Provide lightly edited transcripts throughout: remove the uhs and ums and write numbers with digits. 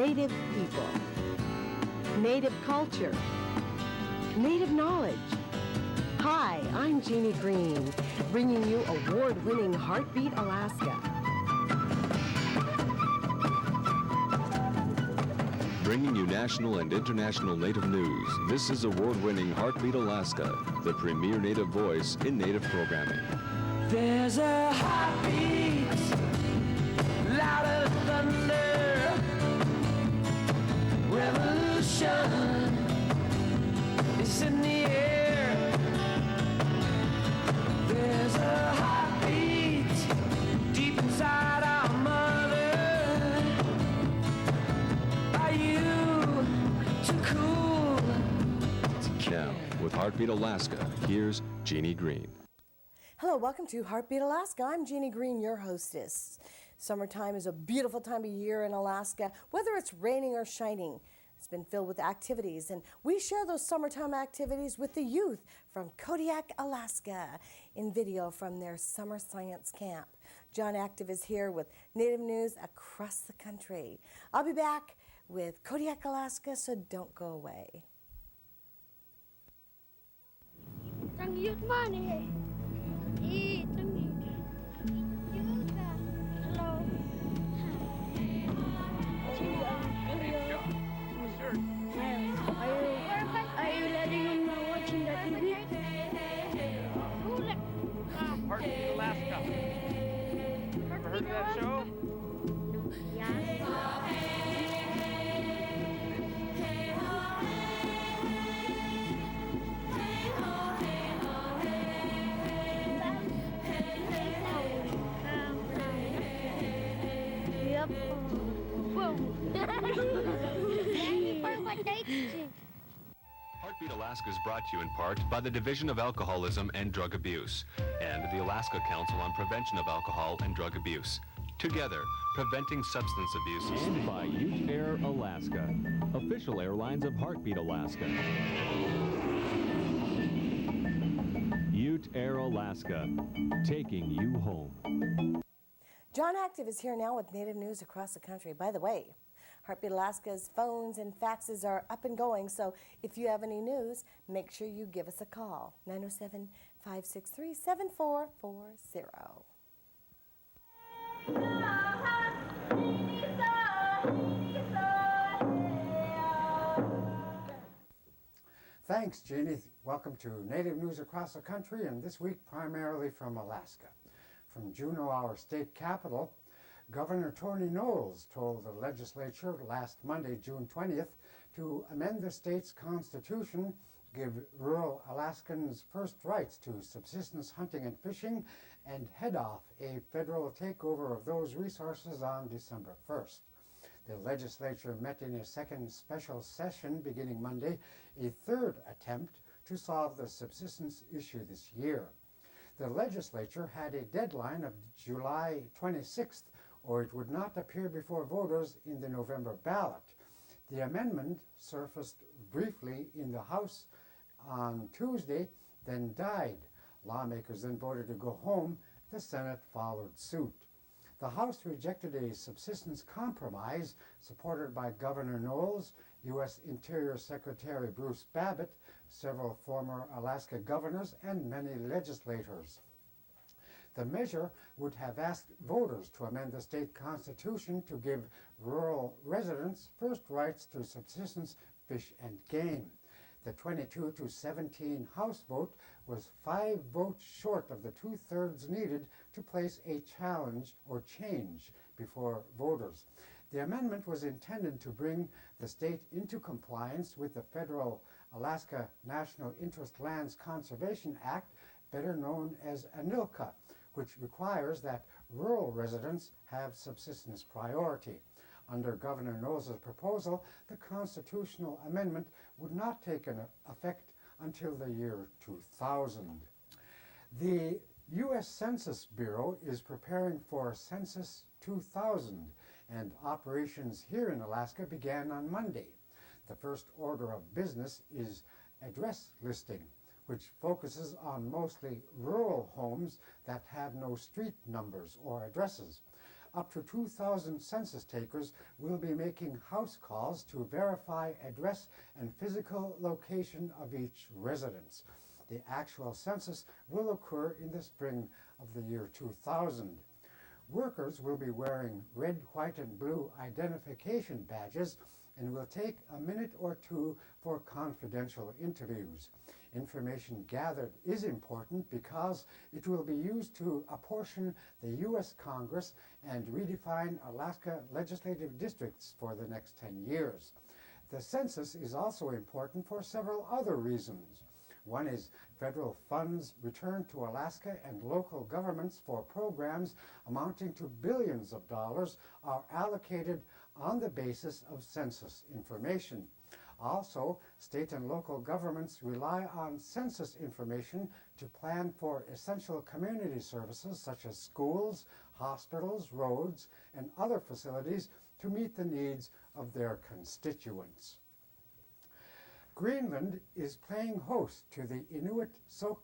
Native people, Native culture, Native knowledge. Hi, I'm Jeannie Green, bringing you award-winning Heartbeat Alaska. Bringing you national and international Native news, this is award-winning Heartbeat Alaska, the premier Native voice in Native programming. There's a heartbeat, louder than thunder, revolution is in the air. There's a heartbeat deep inside our mother. Are you too cool? Now, with Heartbeat Alaska, here's Jeannie Green. Hello, welcome to Heartbeat Alaska. I'm Jeannie Green, your hostess. Summertime is a beautiful time of year in Alaska, whether it's raining or shining. It's been filled with activities, and we share those summertime activities with the youth from Kodiak, Alaska, in video from their Summer Science Camp. John Active is here with Native news across the country. I'll be back with Kodiak, Alaska, so don't go away. Money. Are you letting him know watching the TV? Heartbeat Alaska. Ever heard of that show? Yep. Boom. Heartbeat Alaska is brought to you in part by the Division of Alcoholism and Drug Abuse and the Alaska Council on Prevention of Alcohol and Drug Abuse. Together, preventing substance abuse. And by Ute Air Alaska, official airlines of Heartbeat Alaska. Ute Air Alaska, taking you home. John Active is here now with Native news across the country. By the way, Heartbeat Alaska's phones and faxes are up and going, so if you have any news, make sure you give us a call, 907-563-7440. Thanks, Jeannie. Welcome to Native News Across the Country, and this week primarily from Alaska. From Juneau, our state capital, Governor Tony Knowles told the legislature last Monday, June 20th, to amend the state's constitution, give rural Alaskans first rights to subsistence hunting and fishing, and head off a federal takeover of those resources on December 1st. The legislature met in a second special session beginning Monday, a third attempt to solve the subsistence issue this year. The legislature had a deadline of July 26th, or it would not appear before voters in the November ballot. The amendment surfaced briefly in the House on Tuesday, then died. Lawmakers then voted to go home. The Senate followed suit. The House rejected a subsistence compromise supported by Governor Knowles, U.S. Interior Secretary Bruce Babbitt, several former Alaska governors, and many legislators. The measure would have asked voters to amend the state constitution to give rural residents first rights to subsistence, fish, and game. The 22-17 House vote was 5 votes short of the 2/3 needed to place a challenge or change before voters. The amendment was intended to bring the state into compliance with the federal Alaska National Interest Lands Conservation Act, better known as ANILCA, which requires that rural residents have subsistence priority. Under Governor Knowles' proposal, the constitutional amendment would not take effect until the year 2000. The U.S. Census Bureau is preparing for Census 2000, and operations here in Alaska began on Monday. The first order of business is address listing, which focuses on mostly rural homes that have no street numbers or addresses. up to 2,000 census takers will be making house calls to verify address and physical location of each residence. The actual census will occur in the spring of the year 2000. Workers will be wearing red, white, and blue identification badges and will take a minute or two for confidential interviews. Information gathered is important because it will be used to apportion the U.S. Congress and redefine Alaska legislative districts for the next 10 years. The census is also important for several other reasons. One is federal funds returned to Alaska and local governments for programs amounting to billions of dollars are allocated on the basis of census information. Also, state and local governments rely on census information to plan for essential community services such as schools, hospitals, roads, and other facilities to meet the needs of their constituents. Greenland is playing host to the Inuit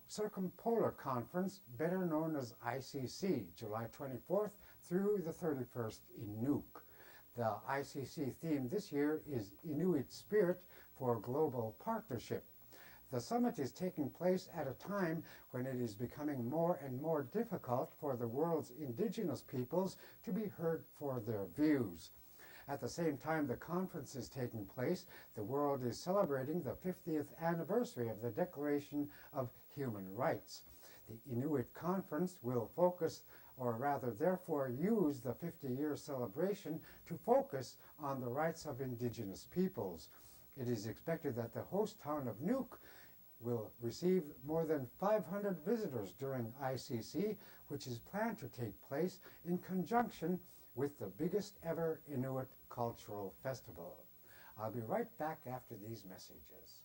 Circumpolar Conference, better known as ICC, July 24th through the 31st in Nuuk. The ICC theme this year is Inuit Spirit for Global Partnership. The summit is taking place at a time when it is becoming more and more difficult for the world's indigenous peoples to be heard for their views. At the same time the conference is taking place, the world is celebrating the 50th anniversary of the Declaration of Human Rights. The Inuit Conference will focus, or rather therefore use the 50-year celebration to focus on the rights of indigenous peoples. It is expected that the host town of Nuuk will receive more than 500 visitors during ICC, which is planned to take place in conjunction with the biggest ever Inuit Cultural Festival. I'll be right back after these messages.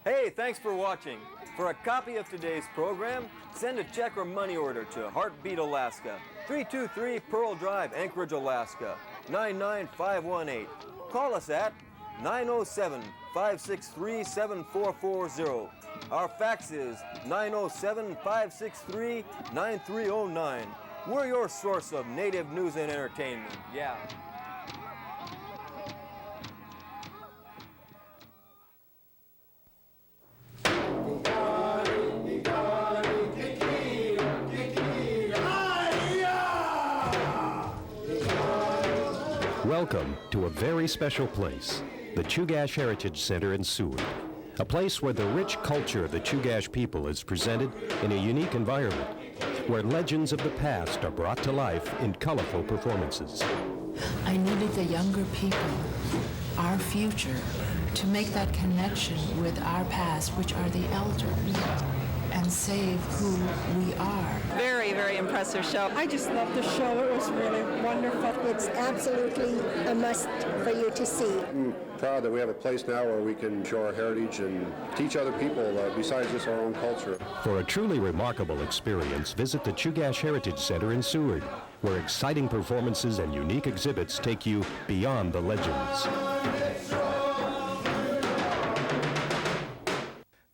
Hey, thanks for watching. For a copy of today's program, send a check or money order to Heartbeat Alaska, 323 Pearl Drive, Anchorage, Alaska, 99518. Call us at 907-563-7440. Our fax is 907-563-9309. We're your source of native news and entertainment. Yeah. Welcome to a very special place, the Chugach Heritage Center in Seward, a place where the rich culture of the Chugach people is presented in a unique environment, where legends of the past are brought to life in colorful performances. I needed the younger people, our future, to make that connection with our past, which are the elders, and save who we are. Very, very impressive show. I just loved the show. It was really wonderful. It's absolutely a must for you to see. I'm proud that we have a place now where we can show our heritage and teach other people besides just our own culture. For a truly remarkable experience, visit the Chugach Heritage Center in Seward, where exciting performances and unique exhibits take you beyond the legends.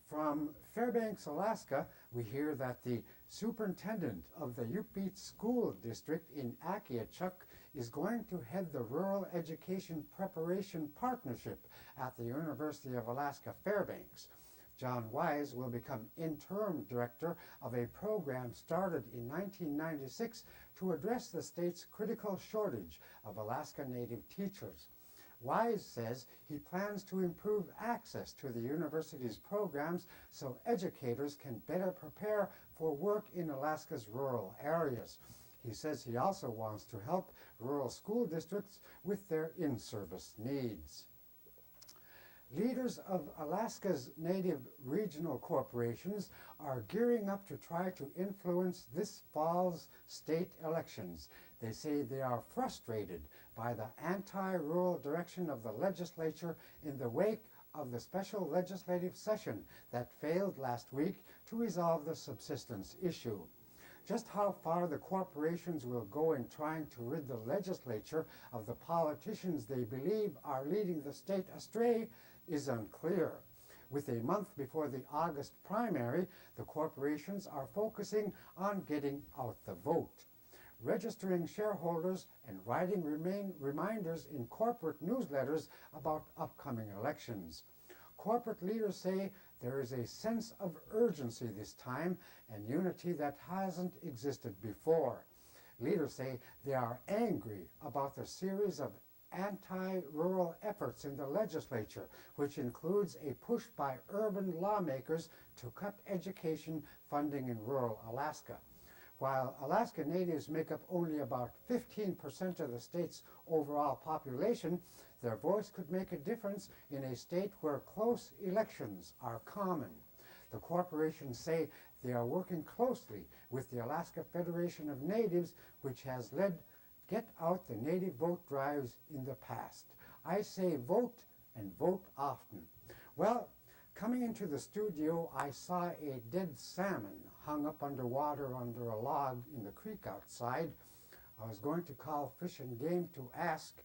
From Fairbanks, Alaska, we hear that the superintendent of the Yup'ik School District in Akiachuk is going to head the Rural Education Preparation Partnership at the University of Alaska Fairbanks. John Wise will become interim director of a program started in 1996 to address the state's critical shortage of Alaska Native teachers. Wise says he plans to improve access to the university's programs so educators can better prepare for work in Alaska's rural areas. He says he also wants to help rural school districts with their in-service needs. Leaders of Alaska's native regional corporations are gearing up to try to influence this fall's state elections. They say they are frustrated by the anti-rural direction of the legislature in the wake of the special legislative session that failed last week to resolve the subsistence issue. Just how far the corporations will go in trying to rid the legislature of the politicians they believe are leading the state astray is unclear. With a month before the August primary, the corporations are focusing on getting out the vote. registering shareholders, and writing reminders in corporate newsletters about upcoming elections. Corporate leaders say there is a sense of urgency this time and unity that hasn't existed before. Leaders say they are angry about the series of anti-rural efforts in the legislature, which includes a push by urban lawmakers to cut education funding in rural Alaska. While Alaska Natives make up only about 15% of the state's overall population, their voice could make a difference in a state where close elections are common. The corporations say they are working closely with the Alaska Federation of Natives, which has led Get Out the Native Vote drives in the past. I say vote, and vote often. Well, coming into the studio, I saw a dead salmon hung up underwater under a log in the creek outside. I was going to call Fish and Game to ask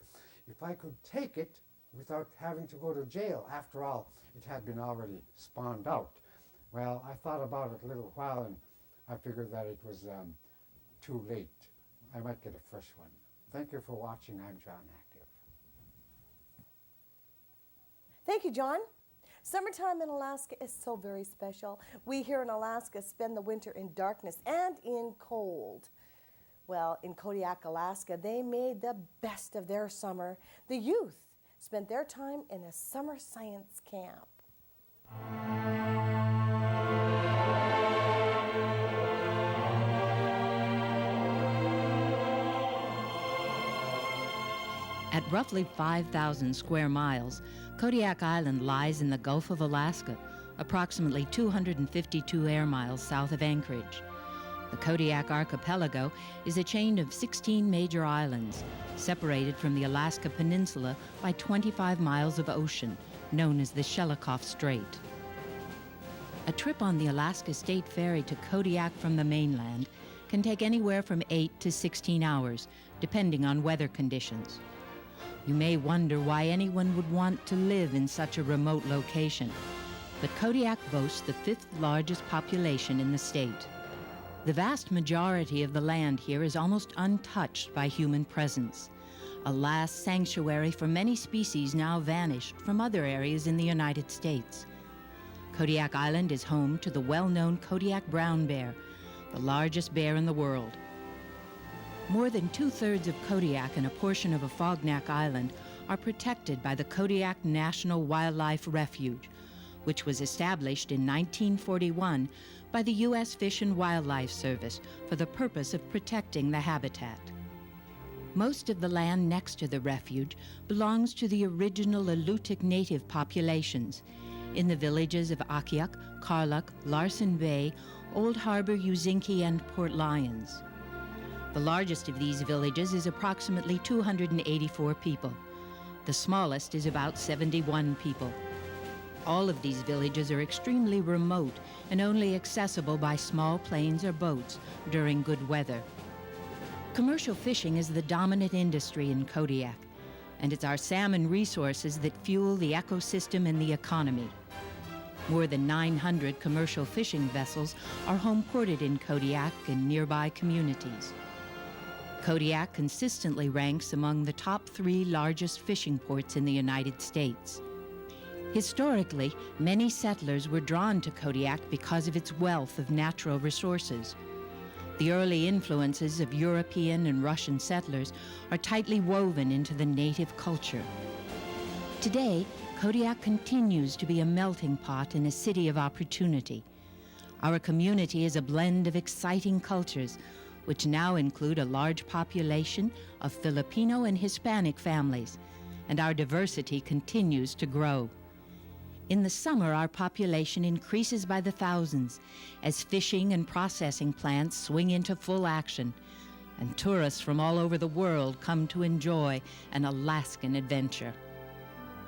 if I could take it without having to go to jail. After all, it had been already spawned out. Well, I thought about it a little while, and I figured that it was too late. I might get a fresh one. Thank you for watching. I'm John Active. Thank you, John. Summertime in Alaska is so very special. We here in Alaska spend the winter in darkness and in cold. Well, in Kodiak, Alaska, they made the best of their summer. The youth spent their time in a summer science camp. At roughly 5,000 square miles, Kodiak Island lies in the Gulf of Alaska, approximately 252 air miles south of Anchorage. The Kodiak Archipelago is a chain of 16 major islands, separated from the Alaska Peninsula by 25 miles of ocean, known as the Shelikof Strait. A trip on the Alaska State Ferry to Kodiak from the mainland can take anywhere from 8 to 16 hours, depending on weather conditions. You may wonder why anyone would want to live in such a remote location, but Kodiak boasts the 5th largest population in the state. The vast majority of the land here is almost untouched by human presence, a last sanctuary for many species now vanished from other areas in the United States. Kodiak Island is home to the well-known Kodiak brown bear, the largest bear in the world. More than 2/3 of Kodiak and a portion of Afognak Island are protected by the Kodiak National Wildlife Refuge, which was established in 1941 by the U.S. Fish and Wildlife Service for the purpose of protecting the habitat. Most of the land next to the refuge belongs to the original Alutiiq native populations in the villages of Akiak, Karluk, Larsen Bay, Old Harbor, Uzinki, and Port Lions. The largest of these villages is approximately 284 people. The smallest is about 71 people. All of these villages are extremely remote and only accessible by small planes or boats during good weather. Commercial fishing is the dominant industry in Kodiak, and it's our salmon resources that fuel the ecosystem and the economy. More than 900 commercial fishing vessels are home-ported in Kodiak and nearby communities. Kodiak consistently ranks among the top 3 largest fishing ports in the United States. Historically, many settlers were drawn to Kodiak because of its wealth of natural resources. The early influences of European and Russian settlers are tightly woven into the native culture. Today, Kodiak continues to be a melting pot and a city of opportunity. Our community is a blend of exciting cultures, which now include a large population of Filipino and Hispanic families, and our diversity continues to grow. In the summer, our population increases by the thousands as fishing and processing plants swing into full action, and tourists from all over the world come to enjoy an Alaskan adventure.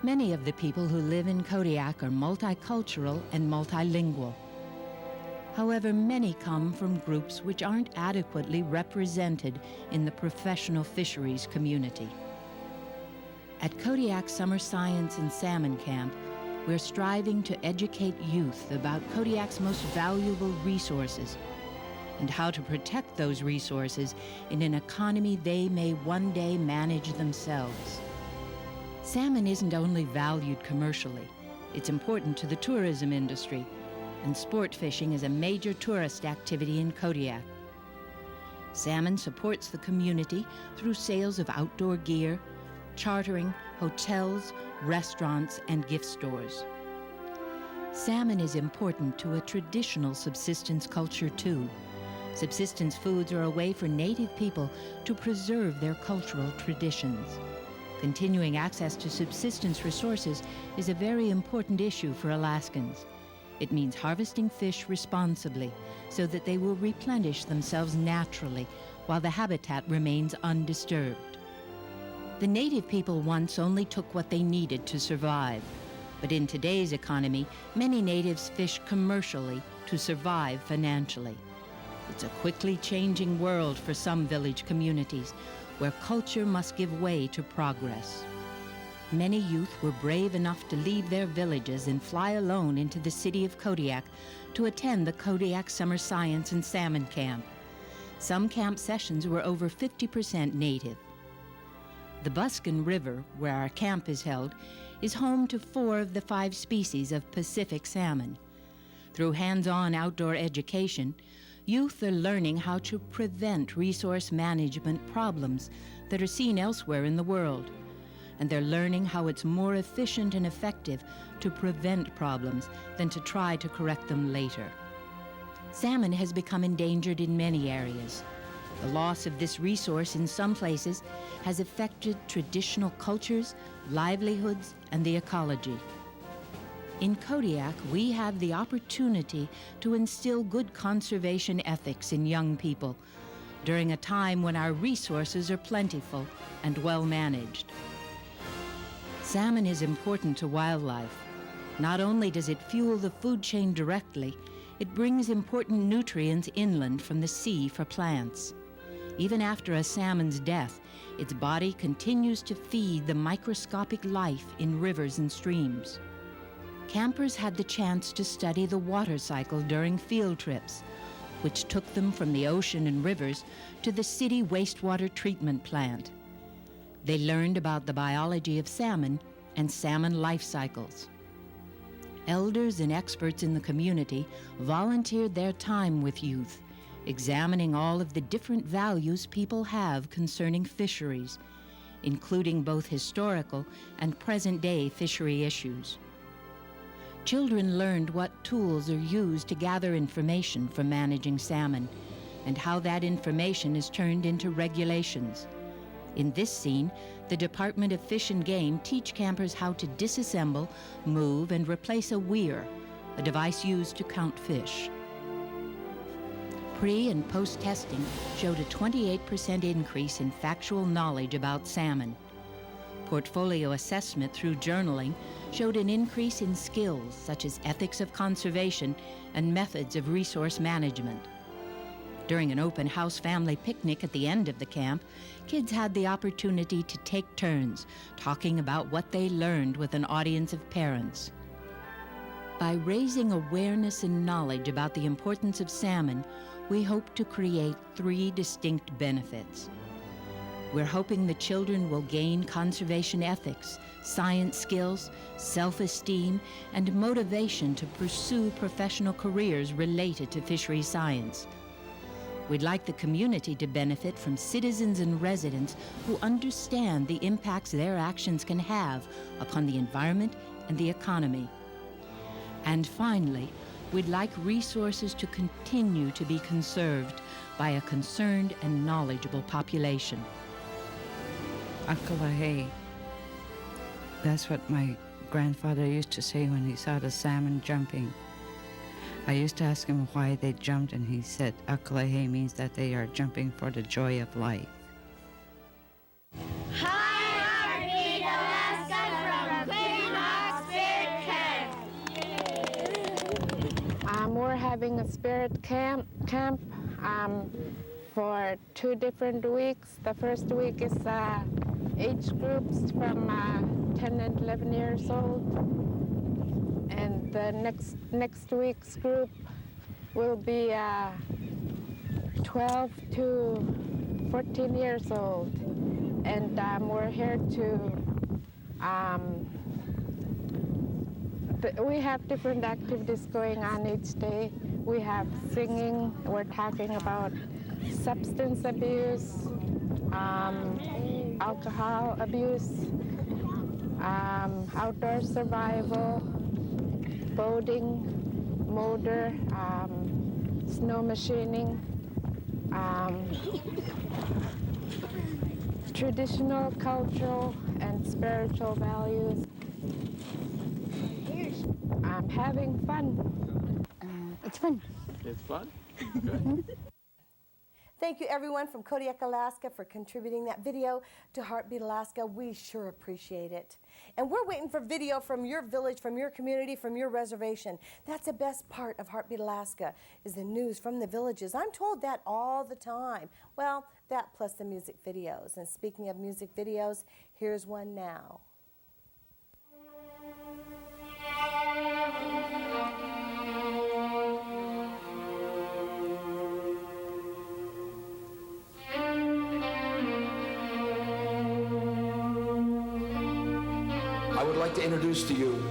Many of the people who live in Kodiak are multicultural and multilingual. However, many come from groups which aren't adequately represented in the professional fisheries community. At Kodiak Summer Science and Salmon Camp, we're striving to educate youth about Kodiak's most valuable resources. and how to protect those resources in an economy they may one day manage themselves. Salmon isn't only valued commercially, it's important to the tourism industry, and sport fishing is a major tourist activity in Kodiak. Salmon supports the community through sales of outdoor gear, chartering, hotels, restaurants, and gift stores. Salmon is important to a traditional subsistence culture too. Subsistence foods are a way for Native people to preserve their cultural traditions. Continuing access to subsistence resources is a very important issue for Alaskans. It means harvesting fish responsibly so that they will replenish themselves naturally while the habitat remains undisturbed. The Native people once only took what they needed to survive, but in today's economy, many natives fish commercially to survive financially. It's a quickly changing world for some village communities where culture must give way to progress. Many youth were brave enough to leave their villages and fly alone into the city of Kodiak to attend the Kodiak Summer Science and Salmon Camp. Some camp sessions were over 50% Native. The Buskin River, where our camp is held, is home to 4 of the 5 species of Pacific salmon. Through hands-on outdoor education, youth are learning how to prevent resource management problems that are seen elsewhere in the world. And they're learning how it's more efficient and effective to prevent problems than to try to correct them later. Salmon has become endangered in many areas. The loss of this resource in some places has affected traditional cultures, livelihoods, and the ecology. In Kodiak, we have the opportunity to instill good conservation ethics in young people during a time when our resources are plentiful and well managed. Salmon is important to wildlife. Not only does it fuel the food chain directly, it brings important nutrients inland from the sea for plants. Even after a salmon's death, its body continues to feed the microscopic life in rivers and streams. Campers had the chance to study the water cycle during field trips, which took them from the ocean and rivers to the city wastewater treatment plant. They learned about the biology of salmon and salmon life cycles. Elders and experts in the community volunteered their time with youth, examining all of the different values people have concerning fisheries, including both historical and present-day fishery issues. Children learned what tools are used to gather information for managing salmon and how that information is turned into regulations. In this scene, the Department of Fish and Game teach campers how to disassemble, move, and replace a weir, a device used to count fish. Pre- and post-testing showed a 28% increase in factual knowledge about salmon. Portfolio assessment through journaling showed an increase in skills such as ethics of conservation and methods of resource management. During an open house family picnic at the end of the camp, kids had the opportunity to take turns talking about what they learned with an audience of parents. By raising awareness and knowledge about the importance of salmon, we hope to create 3 distinct benefits. We're hoping the children will gain conservation ethics, science skills, self-esteem, and motivation to pursue professional careers related to fisheries science. We'd like the community to benefit from citizens and residents who understand the impacts their actions can have upon the environment and the economy. And finally, we'd like resources to continue to be conserved by a concerned and knowledgeable population. Akalahe. That's what my grandfather used to say when he saw the salmon jumping. I used to ask him why they jumped, and he said Akalahe means that they are jumping for the joy of life. Hi, Rita from Quinhagak Spirit Camp. We're having a spirit camp for 2 different weeks. The first week is age groups from 10 and 11 years old. And the next week's group will be 12 to 14 years old. And we're here to, we have different activities going on each day. We have singing, we're talking about substance abuse, alcohol abuse, outdoor survival, boating, motor, snow machining, traditional, cultural, and spiritual values. I'm having fun. It's fun. It's fun? Good. Thank you everyone from Kodiak, Alaska for contributing that video to Heartbeat Alaska. We sure appreciate it. And we're waiting for video from your village, from your community, from your reservation. That's the best part of Heartbeat Alaska, is the news from the villages. I'm told that all the time. Well, that plus the music videos. And speaking of music videos, here's one now. I would like to introduce to you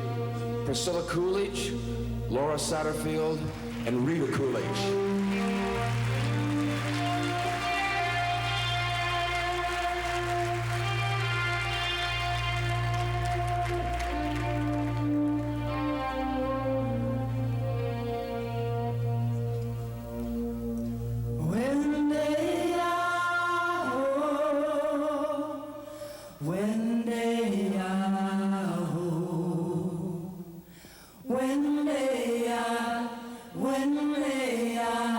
Priscilla Coolidge, Laura Satterfield, and Rita Coolidge. When they are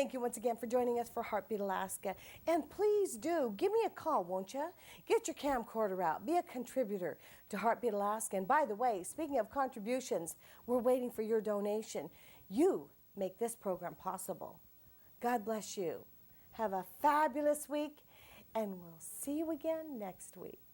Thank you once again for joining us for Heartbeat Alaska. And please do give me a call, won't you? Get your camcorder out. Be a contributor to Heartbeat Alaska. And by the way, speaking of contributions, we're waiting for your donation. You make this program possible. God bless you. Have a fabulous week, and we'll see you again next week.